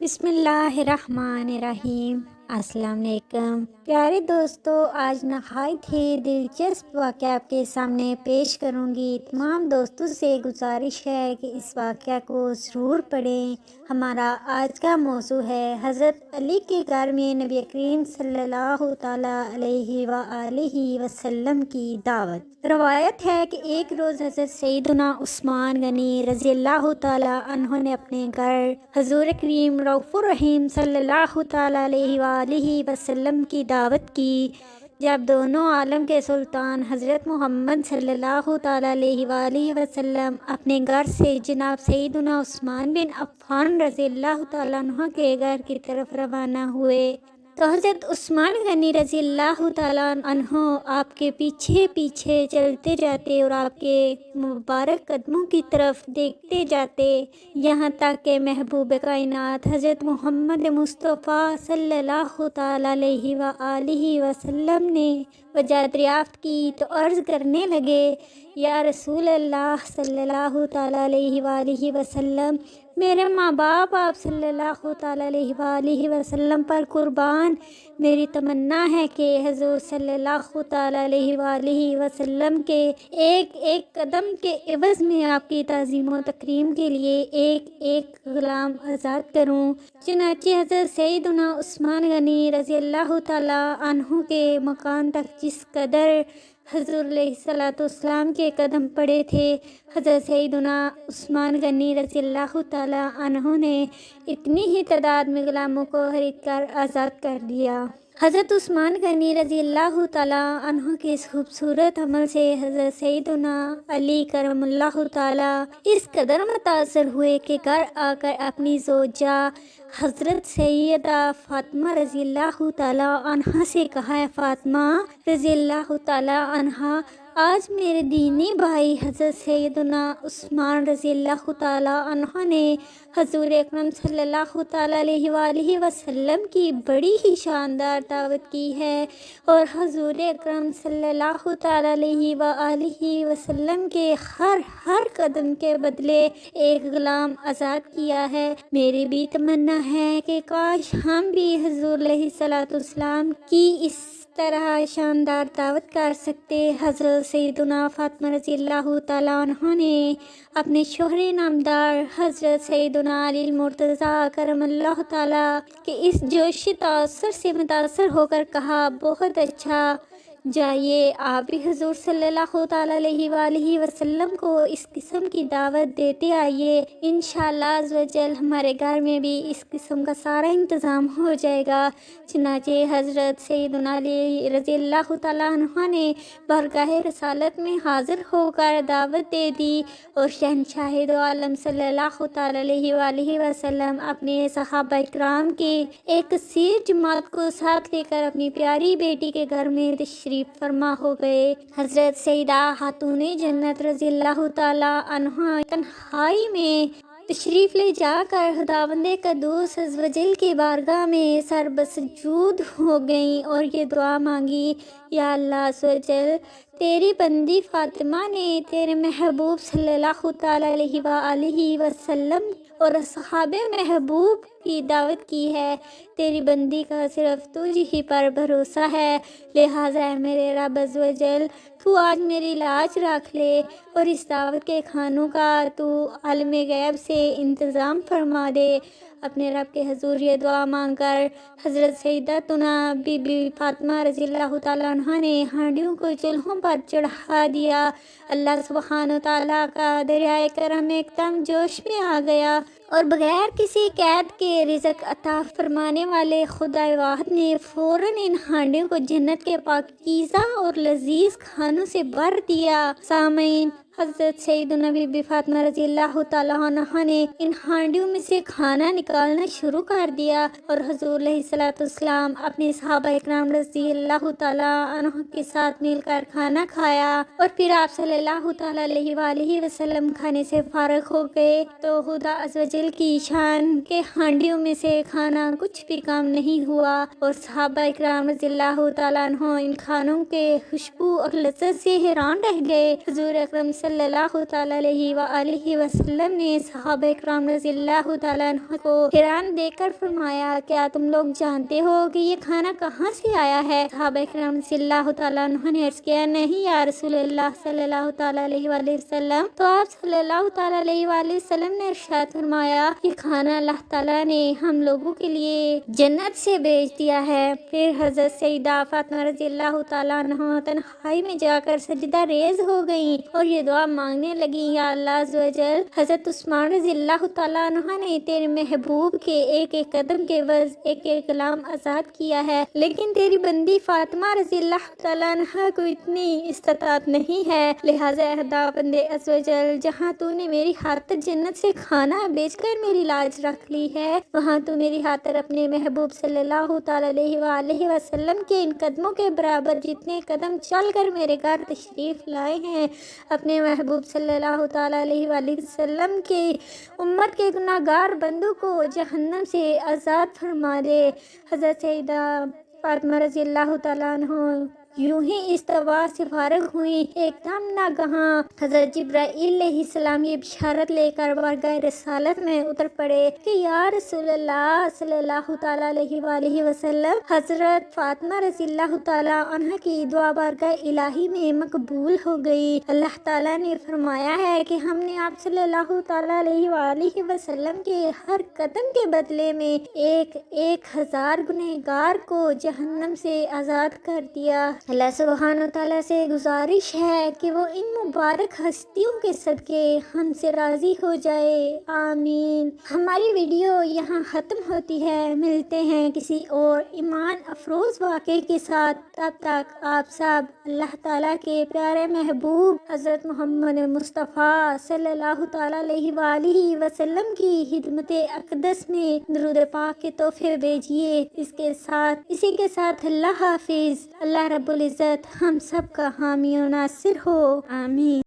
بسم اللہ الرحمن الرحیم۔ السلام علیکم پیارے دوستو، آج نہایت ہی دلچسپ واقعہ آپ کے سامنے پیش کروں گی۔ تمام دوستوں سے گزارش ہے کہ اس واقعہ کو ضرور پڑھیں۔ ہمارا آج کا موضوع ہے حضرت علی کے گھر میں نبی کریم صلی اللہ تعالیٰ علیہ وآلہ وسلم کی دعوت۔ روایت ہے کہ ایک روز حضرت سیدنا عثمان غنی رضی اللہ تعالیٰ عنہ نے اپنے گھر حضور کریم رؤوف الرحیم صلی اللہ تعالیٰ علیہ وآلہ وسلم کی دعوت کی۔ جب دونوں عالم کے سلطان حضرت محمد صلی اللہ تعالیٰ علیہ وآلہ وسلم اپنے گھر سے جناب سیدنا عثمان بن عفان رضی اللہ تعالیٰ عنہ کے گھر کی طرف روانہ ہوئے تو حضرت عثمان غنی رضی اللہ تعالیٰ عنہ آپ کے پیچھے پیچھے چلتے جاتے اور آپ کے مبارک قدموں کی طرف دیکھتے جاتے، یہاں تک کہ محبوب کائنات حضرت محمد مصطفیٰ صلی اللہ تعالیٰ علیہ وآلہ وسلم نے وجہ دریافت کی تو عرض کرنے لگے، یا رسول اللہ صلی اللہ تعالیٰ علیہ وآلہ وسلم، میرے ماں باپ آپ صلی اللہ تعالیٰ علیہ وآلہ وسلم پر قربان، میری تمنا ہے کہ حضور صلی اللہ تعالیٰ علیہ وآلہ وسلم کے ایک ایک قدم کے عوض میں آپ کی تعظیم و تکریم کے لیے ایک ایک غلام آزاد کروں۔ چنانچہ حضرت سیدنا عثمان غنی رضی اللہ تعالیٰ عنہ کے مکان تک جس قدر حضور علیہ السلام کے قدم پڑے تھے، حضرت سیدنا عثمان غنی رضی اللہ تعالیٰ عنہ نے اتنی ہی تعداد میں غلاموں کو خرید کر آزاد کر دیا۔ حضرت عثمان غنی رضی اللہ تعالیٰ عنہ کے اس خوبصورت عمل سے حضرت سیدنا علی کرم اللہ تعالیٰ اس قدر متاثر ہوئے کہ گھر آ کر اپنی زوجہ حضرت سیدہ فاطمہ رضی اللہ تعالیٰ عنہ سے کہا، ہے فاطمہ رضی اللہ تعالیٰ عنہ، آج میرے دینی بھائی حضرت سیدنا عثمان رضی اللہ تعالیٰ عنہ نے حضور اکرم صلی اللہ تعالیٰ علیہ وآلہ وسلم کی بڑی ہی شاندار دعوت کی ہے، اور حضور اکرم صلی اللہ تعالیٰ علیہ وآلہ وسلم کے ہر قدم کے بدلے ایک غلام آزاد کیا ہے۔ میری بھی تمنا ہے کہ کاش ہم بھی حضور علیہ السلام کی اس طرح شاندار دعوت کر سکتے۔ حضرت سیدنا فاطمہ رضی اللہ تعالیٰ عنہ نے اپنے شوہر نامدار حضرت سیدنا علی المرتضیٰ کرم اللہ تعالیٰ کے اس جوش تاثر سے متاثر ہو کر کہا، بہت اچھا، جائیے آپ بھی حضور صلی اللہ تعالیٰ علیہ وآلہ وسلم کو اس قسم کی دعوت دیتے آئیے، انشاءاللہ عز و جل ہمارے گھر میں بھی اس قسم کا سارا انتظام ہو جائے گا۔ چنانچہ حضرت سیدنا علی رضی اللہ تعالیٰ عنہ نے بارگاہ رسالت میں حاضر ہو کر دعوت دے دی، اور شہنشاہ دو عالم صلی اللہ تعالیٰ علیہ وآلہ وسلم اپنے صحابہ اکرام کی ایک کثیر جماعت کو ساتھ لے کر اپنی پیاری بیٹی کے گھر میں تشریف فرما ہو گئے۔ حضرت سیدہ خاتون جنت رضی اللہ تعالیٰ عنہ تنہائی میں تشریف لے جا کر خداوند قدوس عز و جل کی بارگاہ میں سر بسجود ہو گئیں اور یہ دعا مانگی، یا اللہ عز و جل، تیری بندی فاطمہ نے تیرے محبوب صلی اللہ تعالیٰ علیہ وآلہ وسلم اور اصحاب محبوب کی دعوت کی ہے، تیری بندی کا صرف تجھ ہی پر بھروسہ ہے، لہٰذا اے میرے رب عز و جل، تو آج میری لاج رکھ لے اور اس دعوت کے کھانوں کا تو عالم غیب سے انتظام فرما دے۔ اپنے رب کے حضور یہ دعا مانگ کر حضرت سیدتنا بی بی فاطمہ رضی اللہ تعالیٰ عنہ نے ہانڈیوں کو چولہوں پر چڑھا دیا۔ اللہ سبحانہ تعالیٰ کا دریائے کرم ایک دم جوش میں آ گیا، اور بغیر کسی قید کے رزق عطا فرمانے والے خدا واحد نے فوراً ان ہانڈیوں کو جنت کے پاکیزہ اور لذیذ کھانوں سے بھر دیا۔ سامعین، حضرت سیدنا بی بی فاطمہ رضی اللہ تعالیٰ عنہ نے ان ہانڈیوں میں سے کھانا نکالنا شروع کر دیا، اور حضور علیہ السلام اپنے صحابہ اکرام رضی اللہ تعالیٰ عنہ کے ساتھ مل کر کھانا کھایا، اور پھر آپ صلی اللہ تعالیٰ علیہ وآلہ وسلم کھانے سے فارغ ہو گئے تو خدا عز و جل دل کی شان کے ہانڈیوں میں سے کھانا کچھ بھی کام نہیں ہوا اور صحابہ اکرام رضی اللہ تعالیٰ عنہ ان کھانوں کے خوشبو اور لذت سے حیران رہ گئے۔ حضور اکرم صلی اللہ تعالیٰ علیہ وآلہ وسلم نے صحابہ اکرام رضی اللہ تعالیٰ عنہ کو حیران دیکھ کر فرمایا، کیا تم لوگ جانتے ہو کہ یہ کھانا کہاں سے آیا ہے؟ صحابہ اکرام رضی اللہ تعالیٰ عنہ نے عرض کیا، نہیں یا رسول اللہ صلی اللہ تعالیٰ علیہ وآلہ وسلم۔ تو آپ صلی اللہ تعالیٰ علیہ وآلہ وسلم نے ارشاد فرمایا، یہ کھانا اللہ تعالیٰ نے ہم لوگوں کے لیے جنت سے بھیج دیا ہے۔ پھر حضرت سیدہ فاطمہ رضی اللہ تعالیٰ عنہ تنہائی میں جا کر سجدہ ریز ہو گئیں اور یہ دعا مانگنے لگیں، یا اللہ عز و جل، حضرت عثمان رضی اللہ تعالیٰ عنہ نے تیرے محبوب کے ایک ایک قدم کے عوض ایک ایک غلام آزاد کیا ہے، لیکن تیری بندی فاطمہ رضی اللہ تعالیٰ عنہ کو اتنی استطاعت نہیں ہے، لہٰذا خدا بندے عز و جل، جہاں تو نے میری خاطر جنت سے کھانا بیچ کر میری لاج رکھ لی ہے، وہاں تو میری خاطر اپنے محبوب صلی اللہ تعالیٰ علیہ وآلہ وسلم کے ان قدموں کے برابر جتنے قدم چل کر میرے گھر تشریف لائے ہیں، اپنے محبوب صلی اللہ تعالیٰ علیہ وآلہ وسلم کے امت کے گناہ گار بندوں کو جہنم سے آزاد فرما دے۔ حضرت سیدہ فاطمہ رضی اللہ تعالیٰ عنہ یوں ہی اس دعا سے فارغ ہوئی، ایک دم ناگہاں حضرت جبرائیل علیہ السلام یہ بشارت لے کر بارگاہ رسالت میں اتر پڑے کہ یا رسول اللہ صلی اللہ تعالیٰ علیہ وآلہ وسلم، حضرت فاطمہ رضی اللہ تعالیٰ عنہ کی دعا بارگاہ الہی میں مقبول ہو گئی۔ اللہ تعالیٰ نے فرمایا ہے کہ ہم نے آپ صلی اللہ تعالیٰ علیہ وآلہ وسلم کے ہر قدم کے بدلے میں 1000 گنہگار کو جہنم سے آزاد کر دیا۔ اللہ سبحانہ وتعالیٰ سے گزارش ہے کہ وہ ان مبارک ہستیوں کے صدقے ہم سے راضی ہو جائے، آمین۔ ہماری ویڈیو یہاں ختم ہوتی ہے، ملتے ہیں کسی اور ایمان افروز واقعے کے ساتھ، تب تک آپ سب اللہ تعالیٰ کے پیارے محبوب حضرت محمد مصطفیٰ صلی اللہ تعالیٰ علیہ وآلہ وسلم کی خدمت اقدس میں درود پاک کے تحفے بھیجیے۔ اسی کے ساتھ اللہ حافظ۔ اللہ رب العزت ہم سب کا حامی و ناصر ہو، آمین۔